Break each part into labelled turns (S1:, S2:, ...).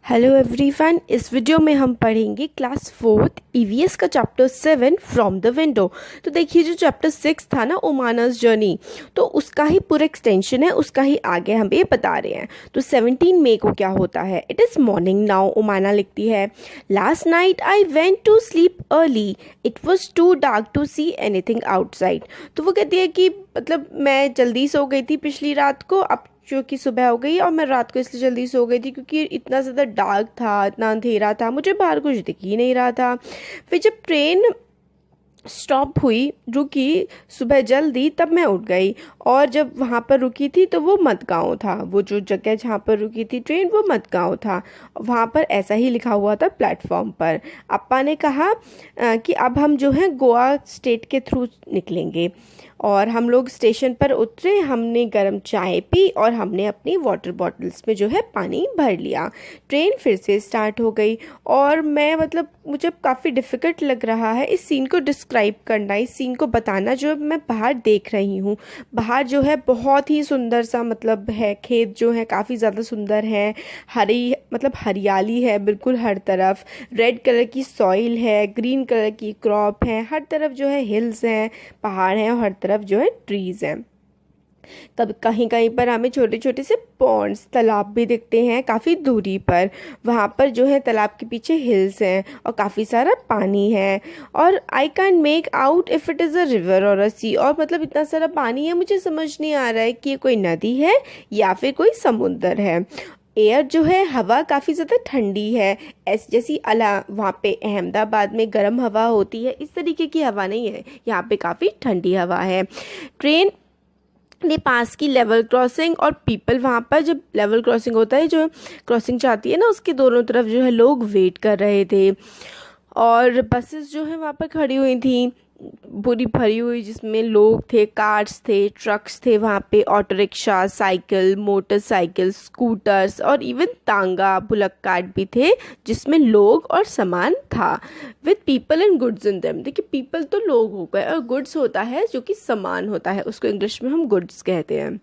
S1: Hello everyone, इस video में हम पढ़ेंगे क्लास 4th ईवीएस का चैप्टर 7 फ्रॉम द विंडो। तो देखिए, जो चैप्टर 6 था ना, ओमाना's जर्नी, तो उसका ही पूरा एक्सटेंशन है, उसका ही आगे हम ये बता रहे हैं। तो 17 मई को क्या होता है, it is morning now. Omana लिखती है, last night I went to sleep early, it was too dark to see anything outside. तो वो कहती है कि मतलब मैं जल्दी सो गई थी पिछली रात को, अब जो कि सुबह हो गई, और मैं रात को इसलिए जल्दी सो गई थी क्योंकि इतना ज़्यादा डार्क था, इतना अंधेरा था, मुझे बाहर कुछ दिख ही नहीं रहा था। फिर जब ट्रेन स्टॉप हुई, रुकी सुबह जल्दी, तब मैं उठ गई। और जब वहाँ पर रुकी थी तो वो मडगांव था, वो जो जगह जहाँ पर रुकी थी ट्रेन, वो मडगांव था। वहाँ पर ऐसा ही लिखा हुआ था प्लेटफॉर्म पर। अप्पा ने कहा कि अब हम जो है गोवा स्टेट के थ्रू निकलेंगे। और हम लोग स्टेशन पर उतरे, हमने गर्म चाय पी और हमने अपनी वाटर बॉटल्स में जो है पानी भर लिया। ट्रेन फिर से स्टार्ट हो गई और मुझे काफ़ी डिफ़िकल्ट लग रहा है इस सीन को डिस्क्राइब करना, इस सीन को बताना जो मैं बाहर देख रही हूँ। बाहर जो है बहुत ही सुंदर सा है, खेत जो है काफ़ी ज़्यादा सुंदर है, हरियाली है बिल्कुल हर तरफ, रेड कलर की सॉइल है, ग्रीन कलर की क्रॉप है, हर तरफ जो है हिल्स हैं, पहाड़ हैं, और हर तरफ जो है ट्रीज़ हैं। तब कहीं कहीं पर हमें छोटे छोटे से पॉन्ड्स, तालाब भी दिखते हैं काफ़ी दूरी पर। वहाँ पर जो है तालाब के पीछे हिल्स हैं और काफ़ी सारा पानी है। और I can make out if it is a river और अ सी। और इतना सारा पानी है, मुझे समझ नहीं आ रहा है कि ये कोई नदी है या फिर कोई समुंदर है। एयर जो है, हवा काफ़ी ज़्यादा ठंडी है, जैसी वहाँ पे अहमदाबाद में गर्म हवा होती है, इस तरीके की हवा नहीं है, यहाँ पे काफ़ी ठंडी हवा है। ट्रेन ने पास की लेवल क्रॉसिंग, और पीपल वहाँ पर जब लेवल क्रॉसिंग होता है, जो क्रॉसिंग चाहती है ना, उसके दोनों तरफ जो है लोग वेट कर रहे थे। और बसेस जो है वहाँ पर खड़ी हुई थी, पूरी भरी हुई, जिसमें लोग थे, कार्स थे, ट्रक्स थे, वहाँ पे auto rickshaw, cycle, motorcycle, scooters और इवन तांगा, बुलक कार्ट भी थे जिसमें लोग और सामान था। With people and goods in them. देखिए, पीपल तो लोग हो गए और गुड्स होता है जो कि सामान होता है, उसको इंग्लिश में हम गुड्स कहते हैं।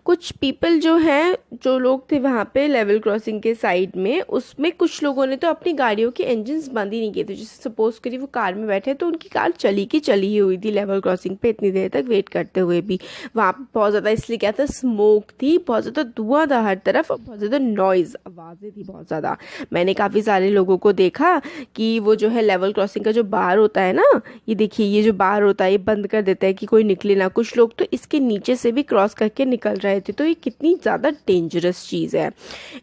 S1: कुछ पीपल जो हैं, जो लोग थे वहाँ पे लेवल क्रॉसिंग के साइड में, उसमें कुछ लोगों ने तो अपनी गाड़ियों के इंजन्स बंद ही नहीं किए थे। जैसे सपोज करिए वो कार में बैठे तो उनकी कार चली ही हुई थी लेवल क्रॉसिंग पे, इतनी देर तक वेट करते हुए भी। वहाँ पे बहुत ज़्यादा, इसलिए क्या था, स्मोक थी, बहुत ज़्यादा धुआं था हर तरफ, और बहुत ज़्यादा नॉइज़, आवाज़ें थी बहुत ज़्यादा। मैंने काफ़ी सारे लोगों को देखा कि वो जो है लेवल क्रॉसिंग का जो बार होता है ना, ये देखिए, ये जो बार होता है ये बंद कर देता है कि कोई निकले ना। कुछ लोग तो इसके नीचे से भी क्रॉस करके निकल रहे थे, तो ये कितनी ज़्यादा डेंजरस चीज़ है।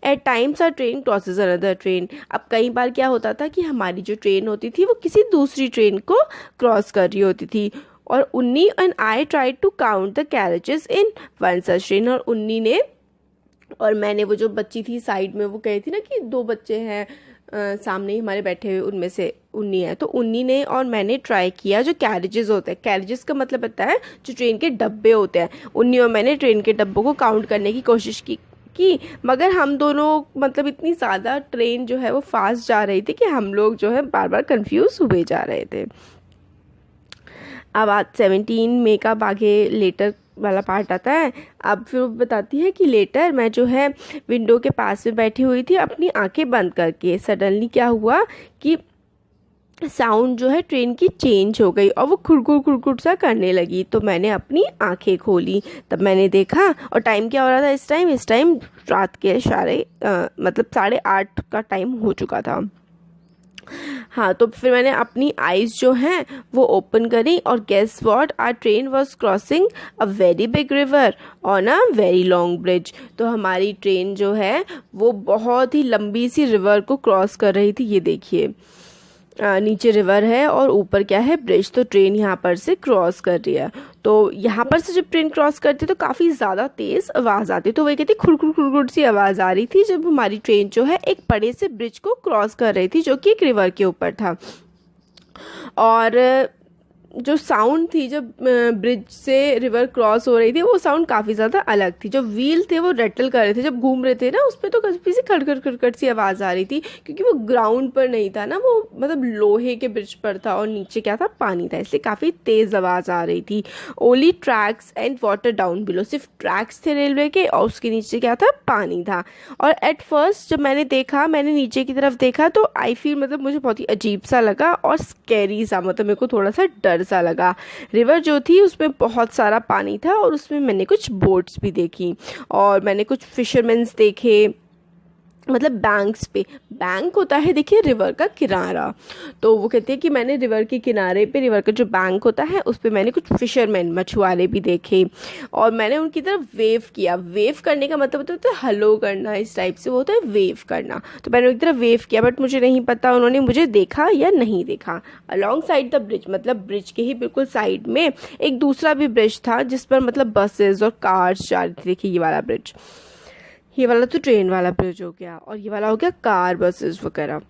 S1: At times our train crosses another train. अब कई बार क्या होता था कि हमारी जो ट्रेन होती थी वो किसी दूसरी ट्रेन को क्रॉस कर रही होती थी, और Unni and I try to count the carriages in one such train. और उन्नी ने और मैंने, वो जो बच्ची थी साइड में, वो कही थी ना कि दो बच्चे हैं सामने ही हमारे बैठे हुए, उनमें से उन्नी है, तो उन्नी ने और मैंने ट्राई किया जो कैरेजेस होते हैं, कैरेजेस का मतलब होता है जो ट्रेन के डब्बे होते हैं, उन्नी और मैंने ट्रेन के डब्बों को काउंट करने की कोशिश की मगर हम दोनों इतनी ज़्यादा ट्रेन जो है वो फास्ट जा रही थी कि हम लोग जो है बार बार कंफ्यूज हुए जा रहे थे। अब आज 17 मई का आगे लेटर वाला पार्ट आता है। अब फिर वो बताती है कि लेटर मैं जो है विंडो के पास में बैठी हुई थी अपनी आंखें बंद करके। सडनली क्या हुआ कि साउंड जो है ट्रेन की चेंज हो गई और वो खुरखुर खुरखुर सा करने लगी। तो मैंने अपनी आंखें खोली, तब मैंने देखा, और टाइम क्या हो रहा था इस टाइम रात के 8:30 का टाइम हो चुका था। हाँ, तो फिर मैंने अपनी आईज जो हैं वो ओपन करी, और guess what, our train was crossing a very big river on a very long bridge. तो हमारी ट्रेन जो है वो बहुत ही लंबी सी रिवर को क्रॉस कर रही थी। ये देखिए, नीचे रिवर है और ऊपर क्या है, ब्रिज। तो ट्रेन यहाँ पर से क्रॉस कर रही है। तो यहाँ पर से जब ट्रेन क्रॉस करती तो काफ़ी ज़्यादा तेज़ आवाज़ आती, तो वही कहती खुरखुर खुरखुर सी आवाज़ आ रही थी जब हमारी ट्रेन जो है एक बड़े से ब्रिज को क्रॉस कर रही थी जो कि एक रिवर के ऊपर था। और जो साउंड थी जब ब्रिज से रिवर क्रॉस हो रही थी, वो साउंड काफ़ी ज़्यादा अलग थी। जो व्हील थे वो रैटल कर रहे थे जब घूम रहे थे ना, उस पर तो काफ़ी सी खड़खड़ खड़खड़ सी आवाज़ आ रही थी, क्योंकि वो ग्राउंड पर नहीं था ना, वो मतलब लोहे के ब्रिज पर था और नीचे क्या था, पानी था, इसलिए काफ़ी तेज़ आवाज़ आ रही थी। Only tracks and water down below, सिर्फ ट्रैक्स थे रेलवे के और उसके नीचे क्या था, पानी था। और एट फर्स्ट जब मैंने नीचे की तरफ देखा तो आई फील, मतलब मुझे बहुत ही अजीब सा लगा और स्कैरी सा, मतलब मेरे को थोड़ा सा डर सा लगा। रिवर जो थी उसमें बहुत सारा पानी था और उसमें मैंने कुछ बोट्स भी देखी और मैंने कुछ फिशरमैन्स देखे, मतलब बैंक्स पे। बैंक होता है देखिए रिवर का किनारा, तो वो कहते हैं कि मैंने रिवर के किनारे पे, रिवर का जो बैंक होता है उस पे मैंने कुछ फिशरमैन, मछुआरे भी देखे और मैंने उनकी तरफ वेव किया। वेव करने का मतलब होता है हलो करना, इस टाइप से वो होता है वेव करना। तो मैंने उनकी तरफ वेव किया, बट मुझे नहीं पता उन्होंने मुझे देखा या नहीं देखा। अलॉन्ग साइड द ब्रिज, मतलब ब्रिज के ही बिल्कुल साइड में एक दूसरा भी ब्रिज था जिस पर मतलब बसेस और कार्स जा रही थी। देखिए ये वाला ब्रिज, ये वाला तो ट्रेन वाला ब्रिज हो गया और ये वाला हो गया कार बसेस वगैरह।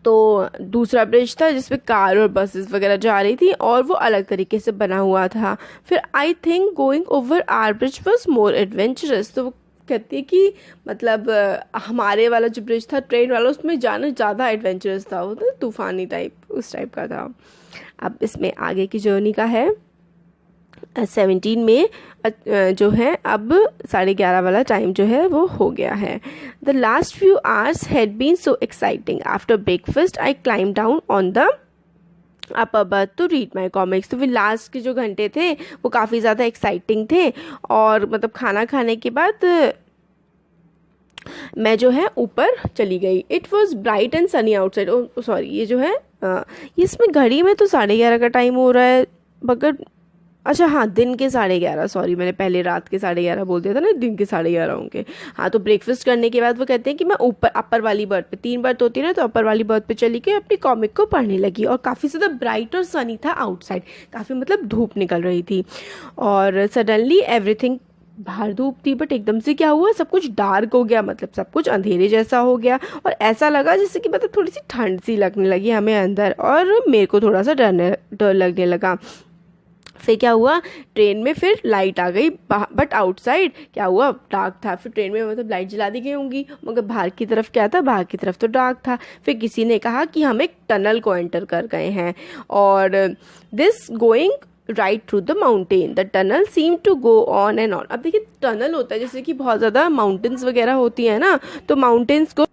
S1: तो दूसरा ब्रिज था जिसपे कार और बसेस वगैरह जा रही थी और वो अलग तरीके से बना हुआ था। फिर I think going over our bridge was more adventurous, तो वो कहती है कि मतलब हमारे वाला जो ब्रिज था ट्रेन वाला, उसमें जाना ज़्यादा एडवेंचरस था, वो तो तूफानी टाइप उस टाइप का था। अब इसमें आगे की जर्नी का है 17 में जो है अब 11:30 वाला टाइम जो है वो हो गया है। The last few hours had been so exciting, after breakfast I climb down on the upper berth to read my comics. तो फिर लास्ट के जो घंटे थे वो काफ़ी ज़्यादा एक्साइटिंग थे और मतलब खाना खाने के बाद मैं जो है ऊपर चली गई। It was bright and sunny outside. Oh sorry, ये जो है इसमें घड़ी में तो 11:30 का टाइम हो रहा है, मगर अच्छा हाँ दिन के 11:30, सॉरी मैंने पहले रात के 11:30 बोल दिया था ना, दिन के 11:30 होंगे। हाँ, तो ब्रेकफास्ट करने के बाद वो कहते हैं कि मैं ऊपर अपर वाली बर्थ पे, 3 बर्थ होती है ना, तो अपर वाली बर्थ पे चली गई, अपनी कॉमिक को पढ़ने लगी और काफ़ी ज़्यादा ब्राइट और सनी था आउटसाइड, काफ़ी मतलब धूप निकल रही थी। और सडनली एवरीथिंग, बाहर धूप थी बट एकदम से क्या हुआ, सब कुछ डार्क हो गया, मतलब सब कुछ अंधेरे जैसा हो गया और ऐसा लगा जैसे कि मतलब थोड़ी सी ठंड सी लगने लगी हमें अंदर और मेरे को थोड़ा सा डर लगने लगा। फिर क्या हुआ, ट्रेन में फिर लाइट आ गई, बट आउटसाइड क्या हुआ, डार्क था। फिर ट्रेन में मतलब लाइट जला दी गई होंगी, मगर बाहर की तरफ क्या था, बाहर की तरफ तो डार्क था। फिर किसी ने कहा कि हम एक टनल को एंटर कर गए हैं और this going right through the mountain, the tunnel seem to go on and on. अब देखिए टनल होता है जैसे कि बहुत ज़्यादा माउंटेन्स वगैरह होती है ना, तो माउंटेन्स को,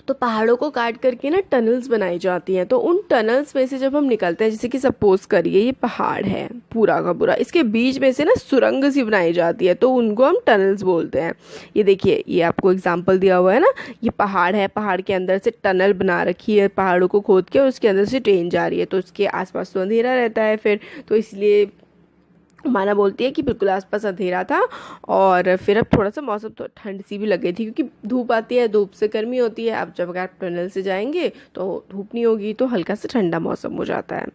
S1: तो पहाड़ों को काट करके ना टनल्स बनाई जाती हैं। तो उन टनल्स में से जब हम निकलते हैं, जैसे कि सपोज करिए ये पहाड़ है पूरा का पूरा, इसके बीच में से ना सुरंग सी बनाई जाती है, तो उनको हम टनल्स बोलते हैं। ये देखिए, ये आपको एग्जांपल दिया हुआ है ना, ये पहाड़ है, पहाड़ के अंदर से टनल बना रखी है पहाड़ों को खोद के और उसके अंदर से ट्रेन जा रही है, तो उसके आसपास तो अंधेरा रहता है फिर, तो इसलिए माना बोलती है कि बिल्कुल आसपास अंधेरा था। और फिर अब थोड़ा सा मौसम तो ठंड सी भी लग गई थी, क्योंकि धूप आती है, धूप से गर्मी होती है। अब जब अगर आप टनल से जाएंगे तो धूप नहीं होगी, तो हल्का सा ठंडा मौसम हो जाता है।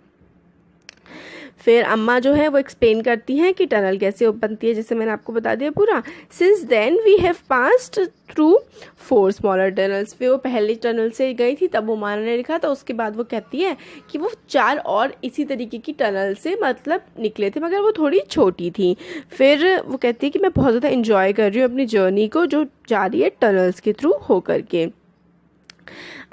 S1: फिर अम्मा जो है वो एक्सप्लेन करती हैं कि टनल कैसे बनती है, जैसे मैंने आपको बता दिया पूरा। Since then we have passed through 4 smaller tunnels. फिर वो पहले टनल से गई थी, तब वो माना ने लिखा था, उसके बाद वो कहती है कि वो 4 और इसी तरीके की टनल से मतलब निकले थे, मगर वो थोड़ी छोटी थी। फिर वो कहती है कि मैं बहुत ज़्यादा इंजॉय कर रही हूँ अपनी जर्नी को, जो जा रही है टनल्स के थ्रू हो करके।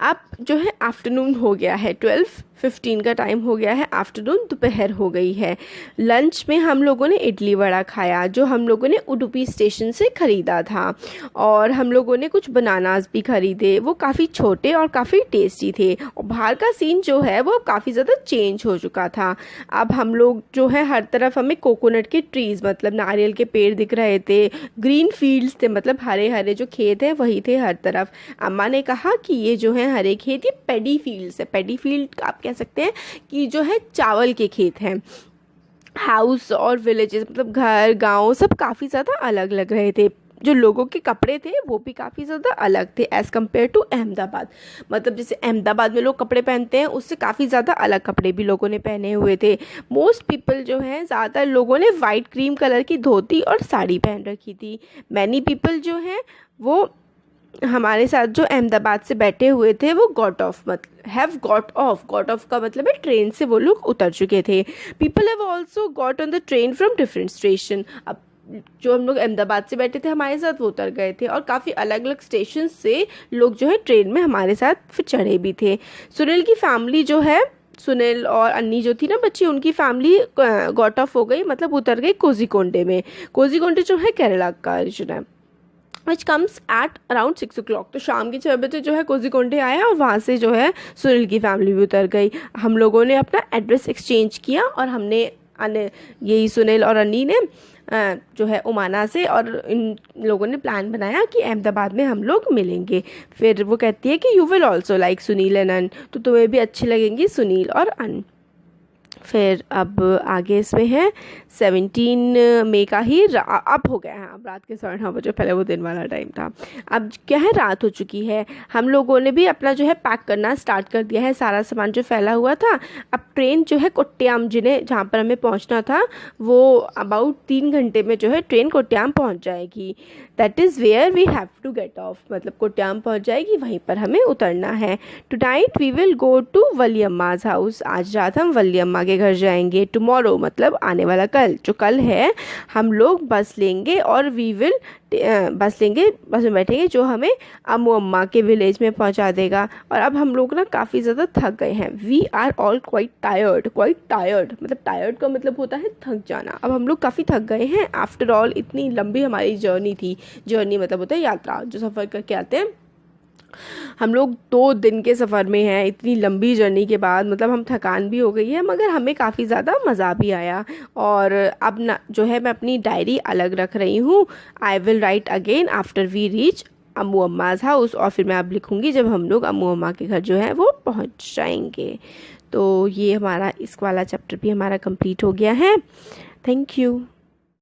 S1: अब जो है आफ्टरनून हो गया है, 12:15 का टाइम हो गया है, आफ्टरनून दोपहर हो गई है। लंच में हम लोगों ने इडली वड़ा खाया, जो हम लोगों ने उडुपी स्टेशन से ख़रीदा था, और हम लोगों ने कुछ बनानास भी ख़रीदे, वो काफ़ी छोटे और काफ़ी टेस्टी थे। और बाहर का सीन जो है वो काफ़ी ज़्यादा चेंज हो चुका था। अब हम लोग जो है हर तरफ हमें कोकोनट के ट्रीज़, मतलब नारियल के पेड़ दिख रहे थे, ग्रीन फील्ड्स थे, मतलब हरे हरे जो खेत हैं वही थे हर तरफ। अम्मा ने कहा कि ये जो है हरे खेत, ये पैडी फील्ड्स है। पैडी फील्ड आप कह सकते हैं कि जो है चावल के खेत हैं। हाउस और विलेजेस, मतलब घर गांव सब काफ़ी ज़्यादा अलग लग रहे थे। जो लोगों के कपड़े थे वो भी काफ़ी ज़्यादा अलग थे एज़ कम्पेयर टू अहमदाबाद। मतलब जैसे अहमदाबाद में लोग कपड़े पहनते हैं, उससे काफ़ी ज़्यादा अलग कपड़े भी लोगों ने पहने हुए थे। मोस्ट पीपल जो हैं, ज़्यादातर लोगों ने वाइट क्रीम कलर की धोती और साड़ी पहन रखी थी। मैनी पीपल जो हैं वो हमारे साथ जो अहमदाबाद से बैठे हुए थे वो गॉट ऑफ, मतलब हैव गॉट ऑफ का मतलब है ट्रेन से वो लोग उतर चुके थे। People have also got on the train from different station. अब जो हम लोग अहमदाबाद से बैठे थे हमारे साथ वो उतर गए थे, और काफ़ी अलग अलग स्टेशन से लोग जो है ट्रेन में हमारे साथ फिर चढ़े भी थे। सुनील की फैमिली जो है, सुनील और अन्नी जो थी ना बच्ची, उनकी फैमिली गॉट ऑफ हो गई, मतलब उतर गई कोझीकोंडे में। कोझीकोंडे जो है केरला का रीजन है, which comes at around 6 o'clock। तो शाम के 6 बजे जो है कोझीकोंडे आया, और वहाँ से जो है सुनील की फैमिली भी उतर गई। हम लोगों ने अपना एड्रेस एक्सचेंज किया, और हमने यही सुनील और अन्नी ने जो है ओमाना से, और इन लोगों ने प्लान बनाया कि अहमदाबाद में हम लोग मिलेंगे। फिर वो कहती है कि you will also like Sunil and अन, तो तुम्हें भी अच्छे लगेंगी सुनील और अन। फिर अब आगे इसमें है 17 मई का ही अब हो गया है, अब रात के 9:30 बजे, पहले वो दिन वाला टाइम था। अब क्या है, रात हो चुकी है। हम लोगों ने भी अपना जो है पैक करना स्टार्ट कर दिया है, सारा सामान जो फैला हुआ था। अब ट्रेन जो है कोट्टियाम, जहाँ पर हमें पहुंचना था, वो अबाउट 3 घंटे में जो है ट्रेन कोट्टियाम पहुंच जाएगी। That is where we have to get off, मतलब कोट्टियाम पहुंच जाएगी, वहीं पर हमें उतरना है। Tonight we will go to Valiyamma's house, आज रात हम वलियम्मा के घर जाएंगे। टुमारो मतलब आने वाला कल, जो कल है हम लोग बस लेंगे, और वी विल बस में बैठेंगे, जो हमें अम्मू अम्मा के विलेज में पहुंचा देगा। और अब हम लोग ना काफ़ी ज़्यादा थक गए हैं, we are all quite tired मतलब टायर्ड का मतलब होता है थक जाना। अब हम लोग काफ़ी थक गए हैं, आफ्टर ऑल इतनी लंबी हमारी जर्नी थी। जर्नी मतलब होता है यात्रा, जो सफ़र करके आते हैं। हम लोग 2 दिन के सफ़र में हैं, इतनी लंबी जर्नी के बाद मतलब हम थकान भी हो गई है, मगर हमें काफ़ी ज़्यादा मज़ा भी आया। और अब ना जो है मैं अपनी डायरी अलग रख रही हूँ। I will write again after we reach Ammu Amma's house, और फिर मैं अब लिखूँगी जब हम लोग अम्मू अम्मा के घर जो है वो पहुँच जाएंगे। तो ये हमारा इस वाला चैप्टर भी हमारा कंप्लीट हो गया है। Thank you.